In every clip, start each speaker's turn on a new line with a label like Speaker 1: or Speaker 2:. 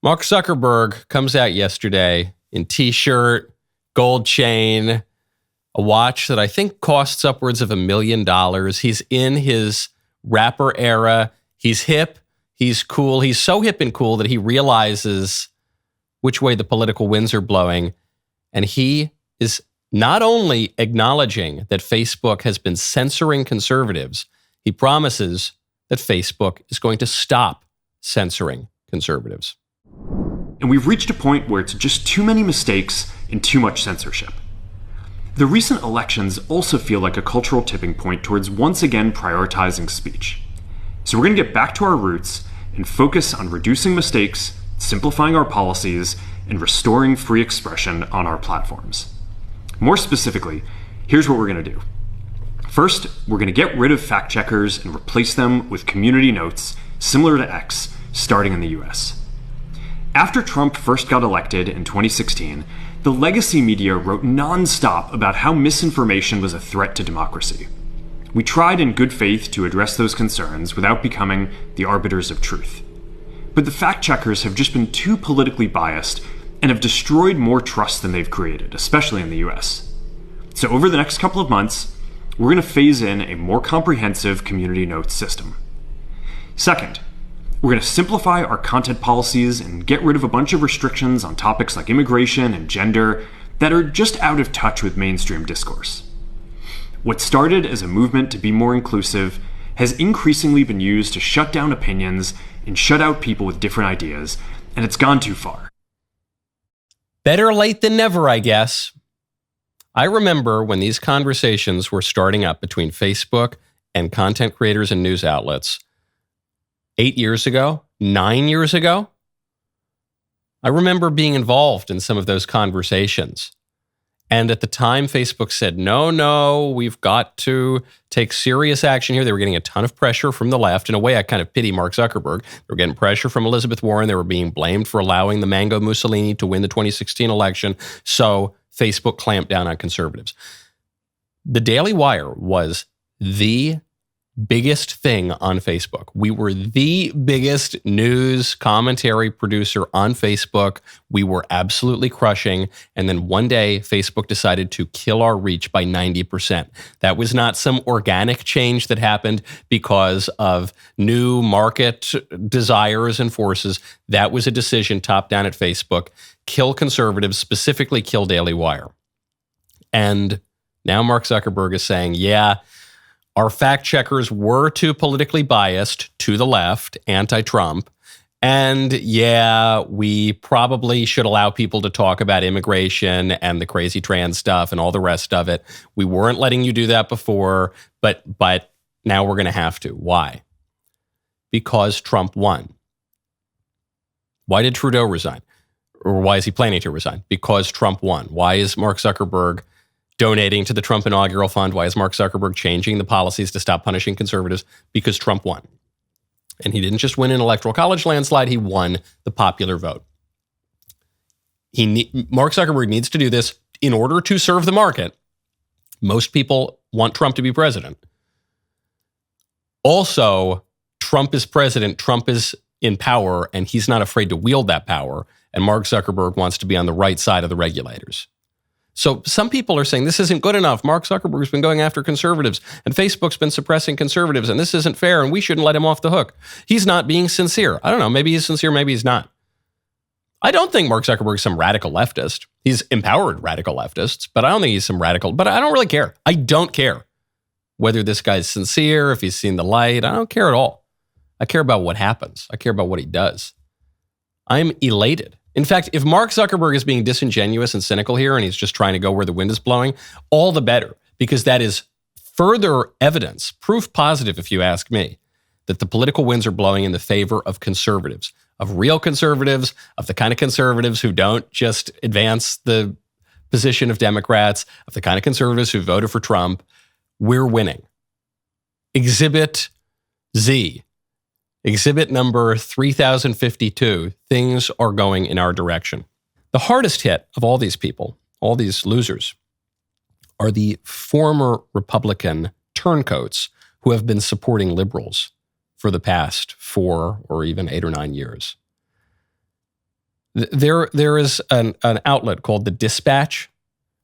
Speaker 1: Mark Zuckerberg comes out yesterday in t-shirt, gold chain, a watch that I think costs upwards of $1 million. He's in his rapper era. He's hip. He's cool. He's so hip and cool that he realizes which way the political winds are blowing. And he is not only acknowledging that Facebook has been censoring conservatives, he promises that Facebook is going to stop censoring conservatives.
Speaker 2: And we've reached a point where it's just too many mistakes and too much censorship. The recent elections also feel like a cultural tipping point towards once again prioritizing speech. So we're going to get back to our roots and focus on reducing mistakes, simplifying our policies, and restoring free expression on our platforms. More specifically, here's what we're going to do. First, we're going to get rid of fact checkers and replace them with community notes similar to X, starting in the US. After Trump first got elected in 2016, the legacy media wrote nonstop about how misinformation was a threat to democracy. We tried in good faith to address those concerns without becoming the arbiters of truth. But the fact checkers have just been too politically biased and have destroyed more trust than they've created, especially in the US. So over the next couple of months, we're going to phase in a more comprehensive community notes system. Second, we're going to simplify our content policies and get rid of a bunch of restrictions on topics like immigration and gender that are just out of touch with mainstream discourse. What started as a movement to be more inclusive has increasingly been used to shut down opinions and shut out people with different ideas, and it's gone too far.
Speaker 1: Better late than never, I guess. I remember when these conversations were starting up between Facebook and content creators and news outlets 8 years ago, 9 years ago. I remember being involved in some of those conversations. And at the time, Facebook said, no, we've got to take serious action here. They were getting a ton of pressure from the left. In a way, I kind of pity Mark Zuckerberg. They were getting pressure from Elizabeth Warren. They were being blamed for allowing the Mango Mussolini to win the 2016 election. So Facebook clamped down on conservatives. The Daily Wire was the biggest thing on Facebook. We were the biggest news commentary producer on Facebook. We were absolutely crushing. And then one day, Facebook decided to kill our reach by 90%. That was not some organic change that happened because of new market desires and forces. That was a decision top down at Facebook. Kill conservatives, specifically kill Daily Wire. And now Mark Zuckerberg is saying, yeah, our fact checkers were too politically biased to the left, anti-Trump. And yeah, we probably should allow people to talk about immigration and the crazy trans stuff and all the rest of it. We weren't letting you do that before, but now we're going to have to. Why? Because Trump won. Why did Trudeau resign? Or why is he planning to resign? Because Trump won. Why is Mark Zuckerberg donating to the Trump inaugural fund? Why is Mark Zuckerberg changing the policies to stop punishing conservatives? Because Trump won. And he didn't just win an electoral college landslide, he won the popular vote. Mark Zuckerberg needs to do this in order to serve the market. Most people want Trump to be president. Also, Trump is president, Trump is in power, and he's not afraid to wield that power. And Mark Zuckerberg wants to be on the right side of the regulators. So some people are saying this isn't good enough. Mark Zuckerberg's been going after conservatives and Facebook's been suppressing conservatives and this isn't fair and we shouldn't let him off the hook. He's not being sincere. I don't know. Maybe he's sincere. Maybe he's not. I don't think Mark Zuckerberg's some radical leftist. He's empowered radical leftists, but I don't think he's some radical. But I don't really care. I don't care whether this guy's sincere, if he's seen the light. I don't care at all. I care about what happens. I care about what he does. I'm elated. In fact, if Mark Zuckerberg is being disingenuous and cynical here and he's just trying to go where the wind is blowing, all the better, because that is further evidence, proof positive if you ask me, that the political winds are blowing in the favor of conservatives, of real conservatives, of the kind of conservatives who don't just advance the position of Democrats, of the kind of conservatives who voted for Trump. We're winning. Exhibit Z. Exhibit number 3052, things are going in our direction. The hardest hit of all these people, all these losers, are the former Republican turncoats who have been supporting liberals for the past 4 or even 8 or 9 years. There is an outlet called the Dispatch.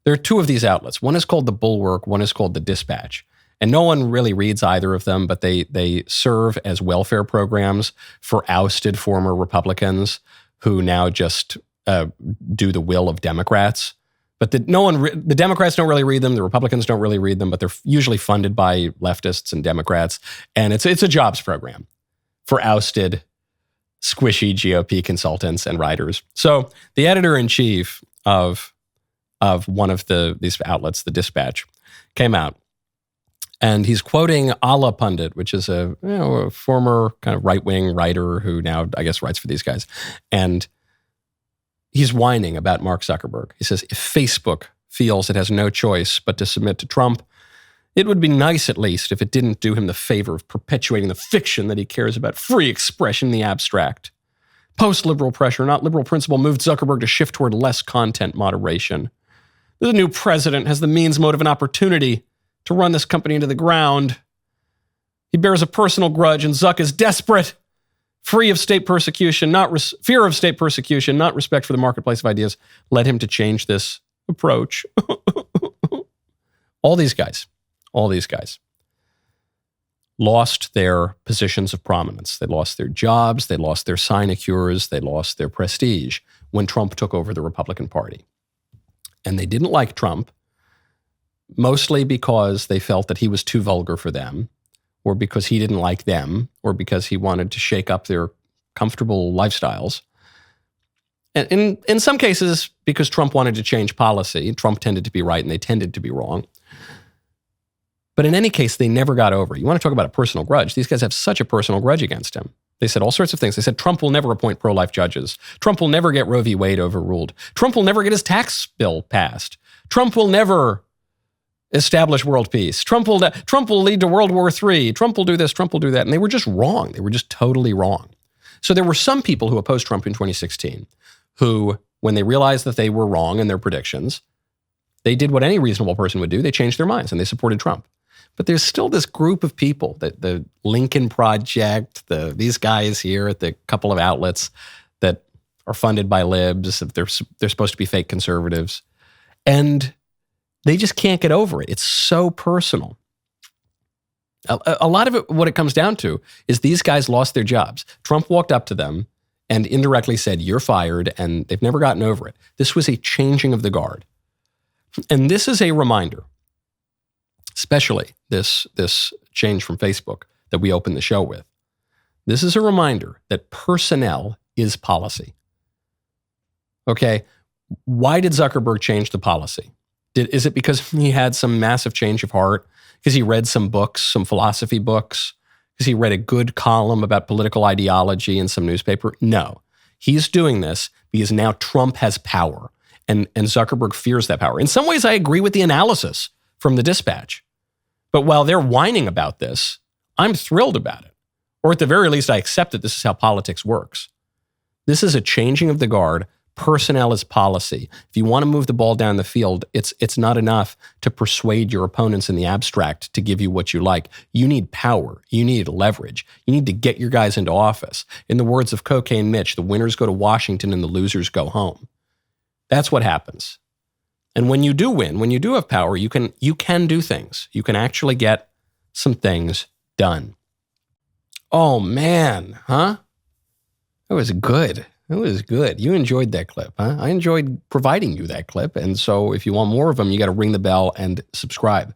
Speaker 1: There are two of these outlets. One is called the Bulwark. One is called the Dispatch. And no one really reads either of them, but they serve as welfare programs for ousted former Republicans who now just do the will of Democrats. But the Democrats don't really read them. The Republicans don't really read them, but they're usually funded by leftists and Democrats. And it's a jobs program for ousted, squishy GOP consultants and writers. So the editor-in-chief of one of these outlets, the Dispatch, came out. And he's quoting Ala Pundit, which is a former kind of right-wing writer who now, I guess, writes for these guys. And he's whining about Mark Zuckerberg. He says, if Facebook feels it has no choice but to submit to Trump, it would be nice, at least, if it didn't do him the favor of perpetuating the fiction that he cares about free expression in the abstract. Post-liberal pressure, not liberal principle, moved Zuckerberg to shift toward less content moderation. The new president has the means, motive, and opportunity to run this company into the ground. He bears a personal grudge, and Zuck is desperate. Fear of state persecution, not respect for the marketplace of ideas, led him to change this approach. All these guys lost their positions of prominence. They lost their jobs, they lost their sinecures, they lost their prestige when Trump took over the Republican Party. And they didn't like Trump, mostly because they felt that he was too vulgar for them, or because he didn't like them, or because he wanted to shake up their comfortable lifestyles. And in some cases, because Trump wanted to change policy. Trump tended to be right and they tended to be wrong. But in any case, they never got over it. You want to talk about a personal grudge? These guys have such a personal grudge against him. They said all sorts of things. They said Trump will never appoint pro-life judges. Trump will never get Roe v. Wade overruled. Trump will never get his tax bill passed. Trump will never establish world peace. Trump will lead to World War III. Trump will do this. Trump will do that. And they were just wrong. They were just totally wrong. So there were some people who opposed Trump in 2016 who, when they realized that they were wrong in their predictions, they did what any reasonable person would do. They changed their minds and they supported Trump. But there's still this group of people, the Lincoln Project, these guys here at the couple of outlets that are funded by libs. They're supposed to be fake conservatives. And they just can't get over it. It's so personal. A lot of it, what it comes down to, is these guys lost their jobs. Trump walked up to them and indirectly said, "You're fired," and they've never gotten over it. This was a changing of the guard. And this is a reminder, especially this change from Facebook that we opened the show with. This is a reminder that personnel is policy. Okay, why did Zuckerberg change the policy? Is it because he had some massive change of heart? Because he read some books, some philosophy books? Because he read a good column about political ideology in some newspaper? No. He's doing this because now Trump has power, and Zuckerberg fears that power. In some ways, I agree with the analysis from the Dispatch. But while they're whining about this, I'm thrilled about it. Or at the very least, I accept that this is how politics works. This is a changing of the guard. Personnel is policy. If you want to move the ball down the field, it's not enough to persuade your opponents in the abstract to give you what you like. You need power. You need leverage. You need to get your guys into office. In the words of Cocaine Mitch, the winners go to Washington and the losers go home. That's what happens. And when you do win, when you do have power, you can do things. You can actually get some things done. Oh man, huh? That was good. It was good. You enjoyed that clip, huh? I enjoyed providing you that clip. And so if you want more of them, you got to ring the bell and subscribe.